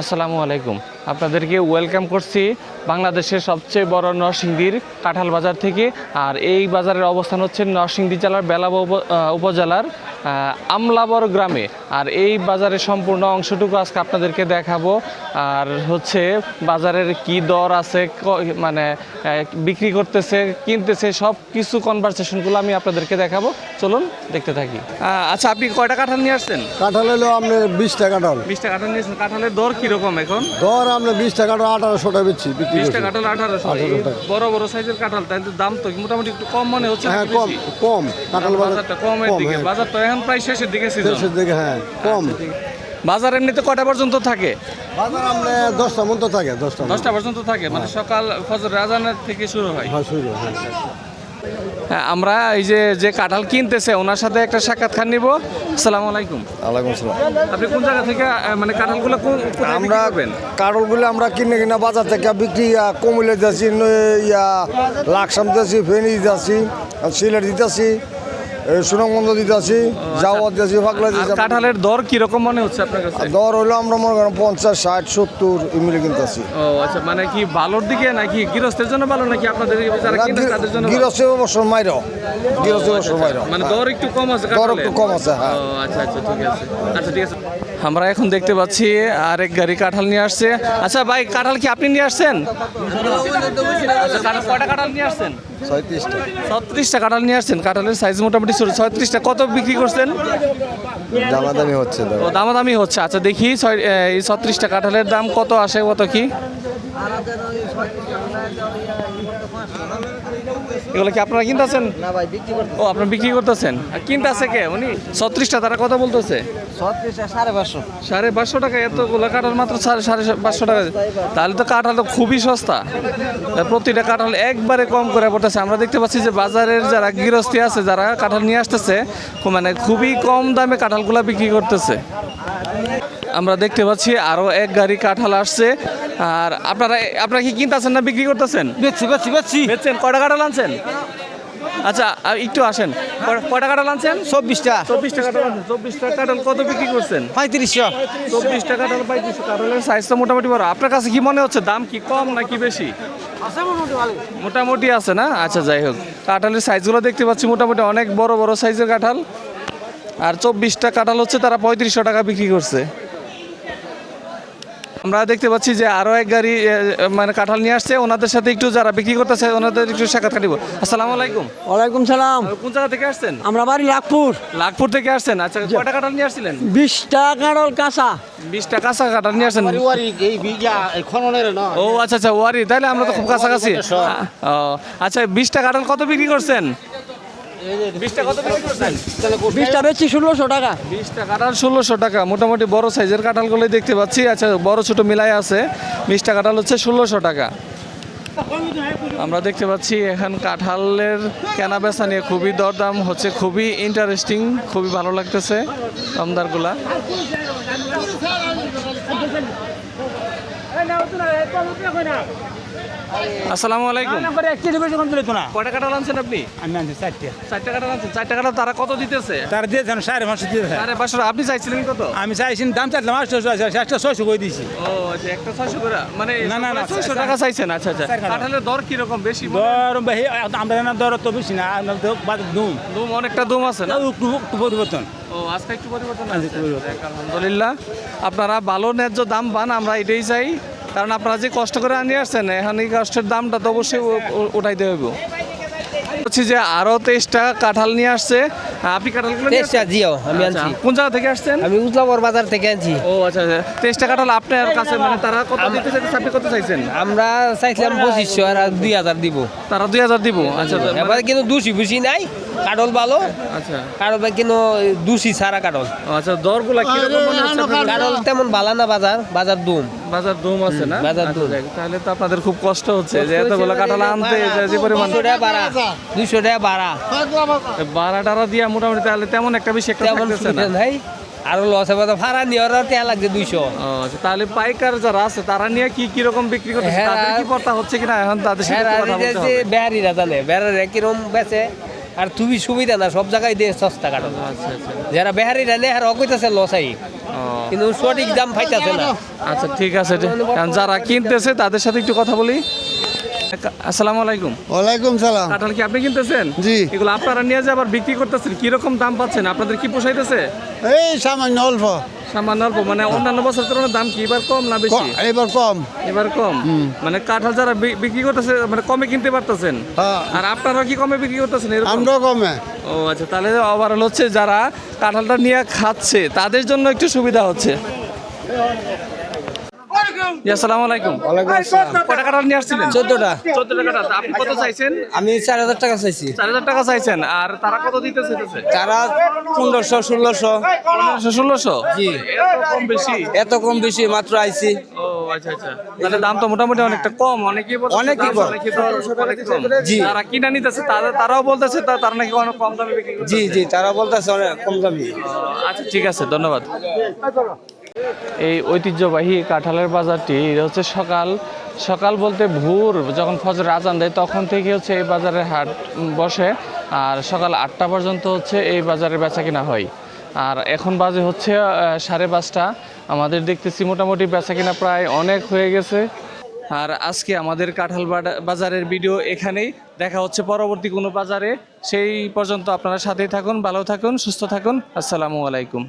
আসসালামু আলাইকুম। আপনাদেরকে ওয়েলকাম করছি বাংলাদেশের সবচেয়ে বড় নরসিংদীর কাঁঠাল বাজার থেকে। আর এই বাজারের অবস্থান হচ্ছে নরসিংদী জেলার বেলাব উপজেলার আমলাবর গ্রামে। আর এই বাজারের সম্পূর্ণ অংশটুকু আজকে আপনাদেরকে দেখাবো। আর হচ্ছে বাজারের কি দর আছে, মানে বিক্রি করতেছে, কিনতেছে, সব কিছু কনভারসেশনগুলো আমি আপনাদেরকে দেখাবো। চলুন দেখতে থাকি। আচ্ছা, আপনি কয়টা কাঁঠাল নিয়ে আসছেন? কাঁঠাল হলো আপনার 20টা কাঁঠাল। 20টা কাঁঠাল নিয়েছেন। কাঁঠালের দর কিরকম এখন? দর আমরা 20টা কাঁঠাল 1800 টাকা বেচছি, বিক্রি 20টা করছি। কাঁঠাল 1800। বড় বড় সাইজের কাঁঠাল, তাই তো দাম তো মোটামুটি একটু কম মনে হচ্ছে। হ্যাঁ, কম কম কাঁঠাল বাজারটা কমের দিকে। হ্যাঁ। বাজার তো এখন প্রায় শেষের দিকে সিজন। দেশের দিকে হ্যাঁ কম। বাজার এমনিতে কটা পর্যন্ত থাকে? বাজার আমরা 10টা মতো থাকে, 10টা 10টা পর্যন্ত থাকে, মানে সকাল ফজর আজানের থেকে শুরু হয়। হ্যাঁ শুরু হ্যাঁ। হ্যাঁ, আমরা এই যে কাঁঠাল কিনতেছে ওনার সাথে একটা সাক্ষাৎকার নিব। আসসালামু আলাইকুম। ওয়ালাইকুম আসসালাম। আপনি কোন জায়গা থেকে মানে কাঁঠালগুলো আমরা কাঁঠালগুলো আমরা কিনে বাজার থেকে বিক্রি কমিলে যাচ্ছি, লাকসাম যাচ্ছি, ফেনী যাচ্ছি, সিলেট দিতেছি, সুনামগঞ্জ দিতেছি, জাওয়াত দিতেছি, ফাঁকলা দিতেছি। কাঁঠালের দর কিরকম মনে হচ্ছে আপনার কাছে? দর হলো আমরা মনে করেন 50, 60, 70 এমনি কিনতেছি। ও আচ্ছা, মানে কি ভালোর দিকে নাকি গৃহস্থের জন্য ভালো, নাকি আপনাদের যারা কিনতে তাদের জন্য? গৃহস্থ অবসর মাইর, গৃহস্থ অবসর মাইর, মানে দর একটু কম আছে, দর একটু কম আছে। হ্যাঁ ও আচ্ছা আচ্ছা, ঠিক আছে। আচ্ছা ঠিক আছে। আমরা এখন দেখতে পাচ্ছি আরেক গাড়ি কাঁঠাল নিয়ে আসছে। আচ্ছা ভাই, কাঁঠাল কি আপনি নিয়ে আসছেন? আচ্ছা, কাঁঠাল কয়টা কাঁঠাল নিয়ে আসছেন? 36টা। 36টা কাঁঠাল নিয়ে আসছেন। কাঁঠালের সাইজ মোটামুটি 36টা। কত বিক্রি করছেন? দামাদামি হচ্ছে। ও দামাদামি হচ্ছে। আচ্ছা দেখি এই 36টা কাঁঠালের দাম কত আসে, কত কি? এগুলো কি আপনারা কিনতেছেন? না ভাই, বিক্রি করতে। ও আপনারা বিক্রি করতেছেন। আর কিনতেছে কে উনি? 36টা তারা কত বলতেছে? 550। 550 টাকা। এতগুলো কাঁঠাল মাত্র 550 টাকা। তাহলে তো কাঁঠাল তো খুবই সস্তা। প্রতিটা কাঁঠাল একবারে কম করে পড়তেছে। আমরা দেখতে পাচ্ছি যে বাজারের যারা গৃহস্থী আছে, যারা কাঁঠাল নিয়ে আসতেছে, মানে খুবই কম দামে কাঁঠালগুলো বিক্রি করতেছে। আমরা দেখতে পাচ্ছি আরও এক গাড়ি কাঁঠাল আসছে। আর আপনারা কি কিনতেছেন না বিক্রি করতেছেন? বেচছেন। কয়টা কাঁঠাল আনছেন? আচ্ছা একটু আসেন। কয়টা কাঁঠাল আনছেন? 24টা। 24টা কাঁঠাল আনছেন। 24টা কাঁঠাল কত বিক্রি করছেন? 3500। 24টা কাঁঠাল 3500। কাঁঠালের সাইজ তো মোটামুটি বড়। আপনার কাছে কি মনে হচ্ছে দাম কি কম নাকি বেশি? মোটামুটি আছে না? আচ্ছা যাই হোক, কাঁঠালের সাইজগুলো দেখতে পাচ্ছি মোটামুটি অনেক বড় বড় সাইজের কাঁঠাল। আর 24টা কাঁঠাল হচ্ছে তারা 3500 টাকা বিক্রি করছে। আমরা দেখতে পাচ্ছি যে আরও এক গাড়ি মানে কাঁঠাল নিয়ে আসছে। ওনাদের সাথে একটু যারা বিক্রি করতেছে ওনাদের একটু সাক্ষাৎকার দিব। আসসালামু আলাইকুম। ওয়ালাইকুম সালাম। কোন জায়গা থেকে আসছেন? আমরা বাড়ি লাখপুর। লাখপুর থেকে আসছেন। আচ্ছা, কয়টা কাঁঠাল নিয়ে আসছিলেন? 20টা কাঁঠাল কাঁচা। 20টা কাঁচা কাঁঠাল নিয়ে আসছেন। ও আচ্ছা আচ্ছা, ওয়ারি। তাহলে আমরা তো খুব কাছাকাছি। ও আচ্ছা, 20টা কাঁঠাল কত বিক্রি করছেন? 20টা কত বিক্রি করছেন? 20টা বেচছি 1600 টাকা। 20টা কাঁঠাল 1600 টাকা। মোটামুটি বড় সাইজের কাঁঠালগুলো দেখতে পাচ্ছি। আচ্ছা, বড় ছোট মিলাই আছে। 20টা কাঁঠাল হচ্ছে 1600 টাকা। আমরা দেখতে পাচ্ছি এখন কাঁঠালের কেনা বেচা নিয়ে খুবই দরদাম হচ্ছে, খুবই ইন্টারেস্টিং, খুবই ভালো লাগতেছে দামদারগুলা। আসসালামু আলাইকুম। কয়টা কাঁঠাল আনছেন আপনি? আমি আনছি 4টা। 4টা কাঁঠাল আনছেন। 4টা কাঁঠাল তারা কত দিতেছে? তার দিয়েছেন 550 দিয়েছে। 550। আপনি চাইছিলেন কত? আমি চাইছি দাম চাইলাম 800 করে দিয়েছি। ও আচ্ছা, একটা 600 করে, মানে না, 600 টাকা চাইছেন। আচ্ছা আচ্ছা, কাঁঠালের দর কিরকম? বেশি? দর ভাই আমরা না দর তো বেশি না, দুম দুম, অনেকটা দুম আছে না? একটু পরিবর্তন। ও আজকে একটু পরিবর্তন আছে। আলহামদুলিল্লাহ, আপনারা ভালো ন্যায্য দাম পান, আমরা এটাই চাই। কারণ আপনারা যে কষ্ট করে আনিয়ে আসছেন, এখন এই কষ্টের দামটা তো অবশ্যই উঠাই দেবে। বলছি যে আরো 23টা কাঁঠাল নিয়ে আসছে। আপনি কাঁঠালগুলো নিয়ে আসছেন? জিও আমি আচ্ছা, আনছি। কোন জায়গা থেকে আসছেন? আমি উজলাবর বাজার থেকে আনছি। ও আচ্ছা আচ্ছা, 23টা কাঁঠাল আপনার কাছে, মানে তারা কত দিতে চাইছে, আপনি কত চাইছেন? আমরা চাইছিলাম 2500 আর 2000 দিব। তারা 2000 দিব। আচ্ছা এবার কিন্তু দুষি বুঝি নাই, কাঠল ভালো। আচ্ছা কাঠল কিন্তু দুষি সারা কাঠল। আচ্ছা, দরগুলা কিরকম মনে হচ্ছে আপনাদের? কাঠল তেমন ভালো না, বাজার দুম। বাজার দম আছে না? বাজার আচ্ছা, দম। যাক, তাহলে তো আপনাদের খুব কষ্ট হচ্ছে যে এতগুলো কাঁঠাল আনতে, যে পরিমাণ 200 টাকা ভাড়া, 200 টাকা ভাড়া। ভাড়া টাড়া দিয়া মোটামুটি তাহলে তেমন একটা বেশি একটা তেমন থাকতেছে না। সুবিধা নাই। আরো লস হবে, ভাড়া নেওয়ার টাকা লাগছে 200। আচ্ছা, তাহলে পাইকার যারা আছে তারা নিয়ে কিরকম বিক্রি করতেছে, হ্যাঁ, তাদের কি পড়তা হচ্ছে কিনা এখন তাদের সাথে হ্যাঁ, একটু কথা বলতে হবে। বেহারিরা জানে, বেহারিরা কিরম বেচে আর তুমি সুবিধা না সব জায়গায় দিয়ে সস্তা কাটল আচ্ছা আচ্ছা যারা বেহারিরা নেই আর অকইতেছে লসাই ও, কিন্তু সঠিক দাম পাইতেছে না আচ্ছা ঠিক আছে কারণ যারা কিনতেছে তাদের সাথে একটু কথা বলি। আসসালামু আলাইকুম। ওয়ালাইকুম সালাম। কাঁঠাল কি আপনি কিনতেছেন? জি। এগুলো আপনারা নিয়ে যে আবার বিক্রি করতেছেন, কিরকম দাম পাচ্ছেন? আপনাদের কি পোষাইতেছে? এই সামান্য অল্প, সামান্য অল্প, মানে অন্যান্য বছর তুলনায় দাম কি এবার কম না বেশি? এবার কম। এবার কম, মানে কাঁঠাল যারা বিক্রি করতেছে মানে কমে কিনতে পারতেছেন, হ্যাঁ, আর আপনারা কি কমে বিক্রি করতেছেন এরকম? আমরাও কমে। ও আচ্ছা, তাহলে ওভারঅল হচ্ছে যারা কাঁঠালটা নিয়ে খাচ্ছে তাদের জন্য একটু সুবিধা হচ্ছে। জি, আসসালামু আলাইকুম। কটা কাঁঠাল নিয়ে আসছিলেন? 14টা 14টা কাঁঠাল। আপনি কত চাইছেন? আমি 4000 টাকা চাইছি 4000 টাকা চাইছেন, আর তারা কত দিতে চাইতেছে? তারা 1500 1600 1600। জি। এত কম বেশি? এত কম বেশি মাত্র আইছি ও আচ্ছা আচ্ছা, তাহলে দাম তো মোটামুটি অনেকটা কম। অনেকেই বলতেছে অনেকই দাম কম। অনেকেই তো অনেক কম। জি। যারা কিনা নিতেছে তারাও বলতেছে তারা নাকি অনেক কম দামে বিক্রি করতেছে। জি জি তারা বলতেছে অনেক কম দামি আচ্ছা ঠিক আছে, ধন্যবাদ। এই ঐতিহ্যবাহী কাঁঠালের বাজারটি এটা হচ্ছে সকাল সকাল বলতে ভোর যখন ফজর আজান দেয় তখন থেকে হচ্ছে এই বাজারের হাট বসে, আর সকাল 8টা পর্যন্ত হচ্ছে এই বাজারে বেচা কিনা হয়। আর এখন বাজে হচ্ছে 5:30। আমাদের দেখতেছি মোটামুটি বেচা কিনা প্রায় অনেক হয়ে গেছে। আর আজকে আমাদের কাঁঠাল বাজারের ভিডিও এখানেই, দেখা হচ্ছে পরবর্তী কোনো বাজারে। সেই পর্যন্ত আপনারা সাথেই থাকুন, ভালো থাকুন, সুস্থ থাকুন। আসসালামু আলাইকুম।